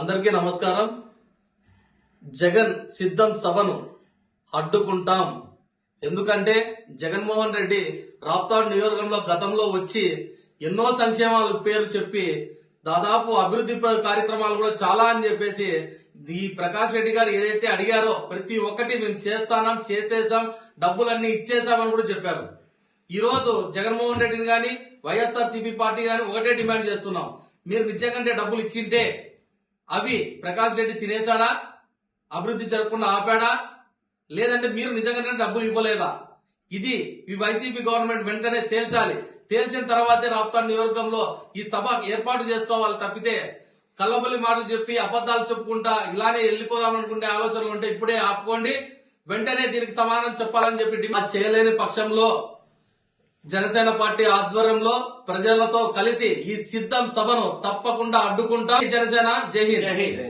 అందరికీ నమస్కారం. జగన్ సిద్ధం సభను అడ్డుకుంటాం. ఎందుకంటే జగన్మోహన్ రెడ్డి రాప్తాడు నియోజకవర్గంలో గతంలో వచ్చి ఎన్నో సంక్షేమాల పేరు చెప్పి దాదాపు అభివృద్ధి కార్యక్రమాలు కూడా చాలా అని చెప్పేసి ఈ ప్రకాష్ రెడ్డి గారు ఏదైతే అడిగారో ప్రతి ఒక్కటి మేము చేస్తాం, చేసేసాం, డబ్బులన్నీ ఇచ్చేసామని కూడా చెప్పారు. ఈ రోజు జగన్మోహన్ రెడ్డిని గాని వైఎస్ఆర్సీపీ పార్టీ గాని ఒకటే డిమాండ్ చేస్తున్నాం. మీరు నిజంగా డబ్బులు ఇచ్చింటే అవి ప్రకాష్ రెడ్డి తినేశాడా, అభివృద్ధి జరగకుండా ఆపాడా, లేదంటే మీరు నిజంగానే డబ్బులు ఇవ్వలేదా? ఇది ఈ వైసీపీ గవర్నమెంట్ వెంటనే తేల్చాలి. తేల్చిన తర్వాతే రాప్తాడు నియోజకవర్గంలో ఈ సభ ఏర్పాటు చేసుకోవాలి. తప్పితే కల్లబొల్లి మాటలు చెప్పి అబద్దాలు చెప్పుకుంటా ఇలానే వెళ్లిపోదాం అనుకునే ఆలోచనలు ఉంటే ఇప్పుడే ఆపుకోండి. వెంటనే దీనికి సమాధానం చెప్పాలని చెప్పి డిమాండ్ చేయలేని పక్షంలో జనసేన పార్టీ ఆధ్వర్యంలో ప్రజలతో కలిసి ఈ సిద్ధం సభను తప్పకుండా అడ్డుకుంటాం. జనసేన జై హింద్.